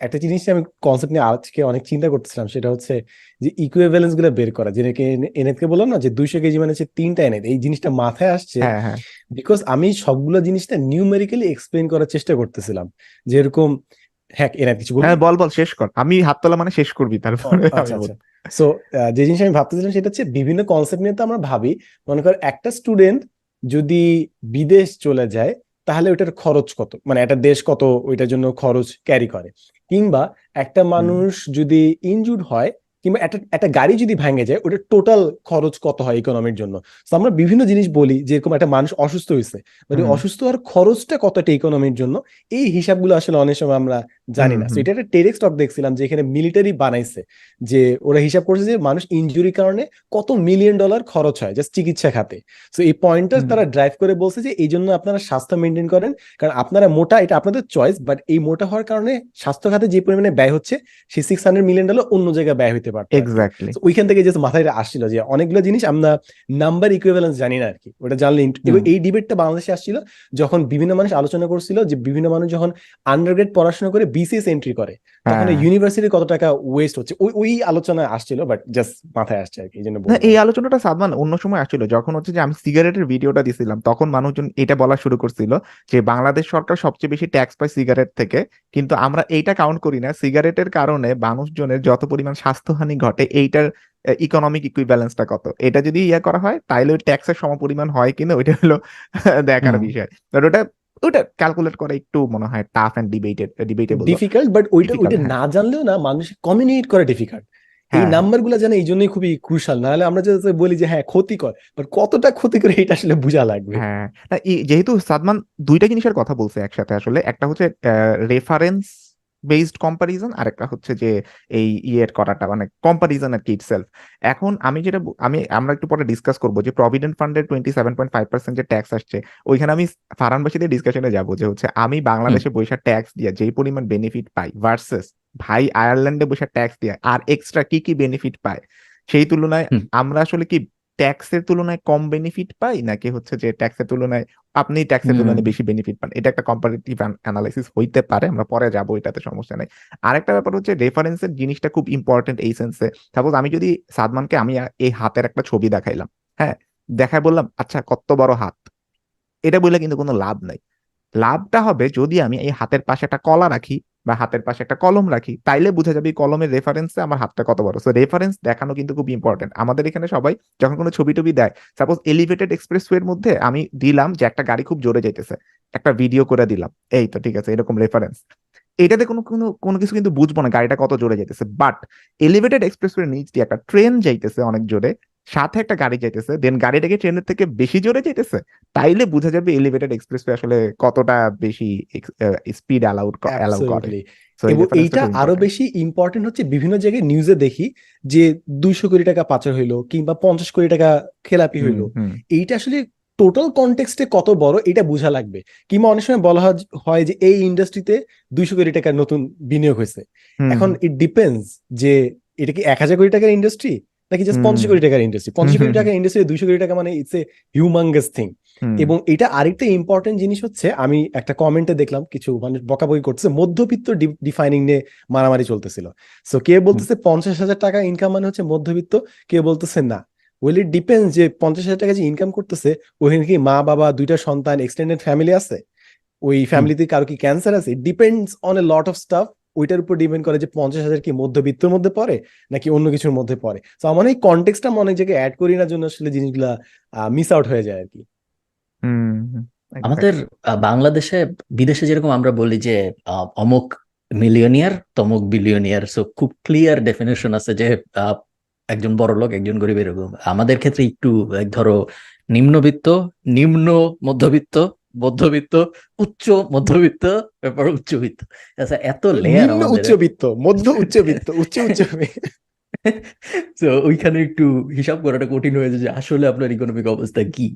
একটা জিনিস আমি কনসেপ্ট নিয়ে আজকে অনেক চিন্তা করতেছিলাম, সেটা হচ্ছে যে ইকুইভ্যালেন্স গুলো বের করা, যেটাকে এনএথকে বললাম না যে 200 কেজি মানে হচ্ছে 3টা এনএথ, এই জিনিসটা মাথায় আসছে হ্যাঁ, হ্যাঁ, বিকজ আমি সবগুলো জিনিসটা নিউমেরিক্যালি এক্সপ্লেন করার চেষ্টা করতেছিলাম, যেরকম হ্যাঁ এনএথ কিছু বলবি? হ্যাঁ, বল বল, শেষ কর। আমি হাত তোলা মানে শেষ করবি, ও তারপরে আমি আচ্ছা আচ্ছা। বলবো। সো যে জিনিস আমি ভাবতেছিলাম সেটা হচ্ছে বিভিন্ন কনসেপ্ট নিয়ে তো আমরা ভাবি, মনে কর একটা স্টুডেন্ট যদি বিদেশ চলে যায় তাহলে ওইটার খরচ কত, মানে একটা দেশ কত ওইটার জন্য খরচ ক্যারি করে, কিংবা একটা হুম, মানুষ যদি ইনজুর্ড হয়, কিংবা একটা একটা গাড়ি যদি ভেঙে যায় ওটার টোটাল খরচ কত হয় ইকোনমির জন্য। তো আমরা বিভিন্ন জিনিস বলি, যেরকম একটা মানুষ অসুস্থ হয়েছে, মানে হুম, অসুস্থ হওয়ার খরচটা কতটা ইকোনমির জন্য, এই হিসাবগুলো আসলে অনেক সময় আমরা হুম, জানি না। তো হুম, এটা একটা টেডেক্স টক দেখছিলাম যে এখানে মিলিটারি বানাইছে, যে ওরা হিসাব করছে যে মানুষ ইনজুরির কারণে কত মিলিয়ন ডলার খরচ হয় জাস্ট চিকিৎসা খাতে। তো এই পয়েন্টটা হুম, তারা ড্রাইভ করে বলছে যে এই জন্য আপনারা স্বাস্থ্য মেনটেন করেন, কারণ আপনারা মোটা, এটা আপনাদের চয়েস, বাট এই মোটা হওয়ার কারণে স্বাস্থ্য খাতে যে পরিমাণে ব্যয় হচ্ছে সেই $600 মিলিয়ন অন্য জায়গায় ব্যয় হতে পারতো আর কি। এক্স্যাক্টলি। তো ওইখান থেকে জাস্ট মাথায় আসছিল যে অনেকগুলো জিনিস আমরা নাম্বার ইকুইভ্যালেন্স জানি না আর কি, ওটা জানলে এবং হুম, এই ডিবেটটা বাংলাদেশে আসছিল যখন বিভিন্ন মানুষ আলোচনা করছিল যে বিভিন্ন মানুষ যখন আন্ডারগ্রেড পড়াশোনা করে বিসিএস এন্ট্রি করে তখন হ্যাঁ। ইউনিভার্সিটি কত টাকা ওয়েস্ট হচ্ছে, ওই ওই আলোচনা আসছিল, বাট জাস্ট মাথায় আসছে আর কি, এই জন্য না, বললাম। এই আলোচনাটা সাদমান অন্য সময় আসছিল, যখন হচ্ছে যে আমি সিগারেটের ভিডিওটা দিছিলাম, তখন মানুষজন এটা বলা শুরু করছিল যে বাংলাদেশ সরকার সবচেয়ে বেশি ট্যাক্স পায় সিগারেট থেকে, কিন্তু আমরা এইটা কাউন্ট করি না সিগারেটের কারণে মানুষজনের যত পরিমাণ স্বাস্থ্যহানি ঘটে, এইটার ইকোনমিক ইকুইব্যালেন্সটা কত। এটা যদি ইয়ে করা হয় তাইলে ওই ট্যাক্সের সমপরিমাণ হয় কিনা, ওইটা হলো দেখার হুম। বিষয়। বাট ওটা ওটা ক্যালকুলেট করা একটু মনে হয় tough and debatable. Difficult, but ওইটা ডিফিকাল্ট, ওইটা হ্যাঁ। না জানলেও না মানুষ কমিউনিকেট করা ডিফিকাল্ট। এই হ্যাঁ, নাম্বার গুলা জানা এই জন্যই খুবই ক্রুশাল, নাহলে আমরা যে বলি যে হ্যাঁ ক্ষতিকর, বাট কতটা ক্ষতি করে এটা আসলে বোঝা লাগবে। হ্যাঁ। না, যেহেতু সাদমান দুইটা জিনিসের কথা বলছে একসাথে, আসলে একটা হচ্ছে রেফারেন্স বেসড কম্পারিজন, আর একটা হচ্ছে যে এই ইয়ের করাটা মানে কম্পারিজন আর কি ইটসেলফ। এখন আমি যেটা আমরা একটু পরে ডিসকাস করবো যে প্রভিডেন্ট ফান্ডের 27.5% যে ট্যাক্স আসছে, ওইখানে আমি ফারহান বাশিদের ডিসকাশনে যাবো যে হচ্ছে আমি হুম। বাংলাদেশে বৈশা ট্যাক্স দিয়ে যেই পরিমাণ বেনিফিট পাই ভার্সেস ভাই আয়ারল্যান্ডে বৈশা ট্যাক্স দিয়ে আর এক্সট্রা কি কি বেনিফিট পায়, সেই তুলনায় হুম। আমরা আসলে কি ট্যাক্সের তুলনায় কম বেনিফিট পাই, নাকি হচ্ছে যে ট্যাক্সের তুলনায় আপনি ট্যাক্সের হুম। তুলনায় বেশি বেনিফিট পান। এটা একটা কম্পারেটিভ অ্যানালাইসিস হইতে পারে, আমরা পরে যাবো, এটাতে সমস্যা নাই। আরেকটা ব্যাপার হচ্ছে রেফারেন্সের জিনিসটা খুব ইম্পর্টেন্ট এই সেন্সে। সাপোজ আমি যদি সাদমানকে আমি এই হাতের একটা ছবি দেখাইলাম, হ্যাঁ, দেখায় বললাম আচ্ছা কত বড় হাত, এটা বললে কিন্তু কোনো লাভ নাই। লাভটা হবে যদি আমি এই হাতের পাশে একটা কলা রাখি বা হাতের পাশে একটা কলম রাখি, তাইলে বোঝা যাবে এই কলমের রেফারেন্সে আমার হাতটা কত বড়। সো রেফারেন্স দেখানো কিন্তু খুব ইম্পর্টেন্ট। আমাদের এখানে সবাই যখন কোনো ছবি টবি দেয়, সাপোজ এলিভেটেড এক্সপ্রেসওয়ের মধ্যে আমি দিলাম যে একটা গাড়ি খুব জোরে যাইতেছে, একটা ভিডিও করে দিলাম, এই তো ঠিক আছে, এরকম রেফারেন্স। এটাতে কোনো কোনো কোনো কিছু কিন্তু বুঝবো না গাড়িটা কত জোরে যাইতেছে, বাট এলিভেটেড এক্সপ্রেসওয়ের নিচ দিয়ে একটা ট্রেন যাইতেছে অনেক জোরে, সাথে একটা গাড়ি যাইতেছে, দেন গাড়িটাকে ট্রেনের থেকে বেশি জোরে যাইতেছে, তাইলে বোঝা যাবে এলিভেটেড এক্সপ্রেসওয়ে আসলে কতটা বেশি স্পিড অ্যালাউ করে। অ্যাবসলিউটলি। সো এই এবং রেফারেন্সটা এইটা খুব আরো ইম্পর্টেন্ট। বেশি ইম্পর্টেন্ট হচ্ছে বিভিন্ন জায়গায় নিউজে দেখি যে 200 কোটি টাকা পাচার হইলো কিংবা 50 কোটি টাকা খেলাপি হুম, হইলো, হুম, এইটা আসলে টোটাল কনটেক্সটে কত বড় এটা বোঝা লাগবে। কিংবা অনেক সময় বলা হয় যে এই ইন্ডাস্ট্রিতে 200 কোটি টাকার নতুন বিনিয়োগ হয়েছে। হুম, এখন ইট ডিপেন্ডস যে এটা কি 1000 কোটি টাকার ইন্ডাস্ট্রি নাকি জাস্ট হুম, 50 কোটি টাকার ইন্ডাস্ট্রি। হুম, পঞ্চাশ হুম, কোটি টাকার ইন্ডাস্ট্রি 200 কোটি টাকা মানে ইটস এ হিউমাঙ্গাস থিং। হুম, এবং এটা আরেকটা ইম্পর্টেন্ট জিনিস হচ্ছে, আমি একটা কমেন্টে দেখলাম কিছু মানুষ বকাবকি করতেছে মধ্যবিত্ত ডিফাইনিং নিয়ে মারামারি চলতেছিল। সো কে হুম, বলতেছে 50,000 টাকা ইনকাম মানে হচ্ছে মধ্যবিত্ত, কে বলতেছে না। ওয়েল ইট ডিপেন্ডস যে 50,000 টাকা যে ইনকাম করতেছে ওখানে কি মা বাবা দুইটা সন্তান এক্সটেন্ডেড ফ্যামিলি আছে, ওই হুম, ফ্যামিলিতে কারো কি ক্যান্সার আছে, it depends on a lot of staff. ওইটার উপর ডিপেন্ড করে যে 50,000 কি মধ্যবিত্তের মধ্যে পড়ে নাকি অন্য কিছুর মধ্যে পড়ে। তো আমার এই কনটেক্সটটা আমি অনেক জায়গায় অ্যাড করি না জন্য আসলে জিনিসগুলা মিস আউট হয়ে যায় আর কি। হুম, আমাদের এক্স্যাক্টলি। বাংলাদেশে, বিদেশে যেরকম আমরা বলি যে অমুক মিলিয়নিয়ার তমুক বিলিয়নিয়ার, সো খুব ক্লিয়ার ডেফিনেশন আছে যে আহ, একজন বড় লোক একজন গরিব এরকম। আমাদের ক্ষেত্রে একটু ধরো নিম্নবিত্ত, নিম্ন মধ্যবিত্ত, মধ্যবিত্ত, উচ্চ মধ্যবিত্ত, ব্যাপার উচ্চবিত্ত। আচ্ছা, এত লেয়ার নিম্ন আমাদের। উচ্চবিত্ত, মধ্য উচ্চবিত্ত, উচ্চ উচ্চ। তো ওইখানে একটু হিসাব করাটা কঠিন হয়ে যায় যে আসলে আপনার ইকোনমিক অবস্থা কি।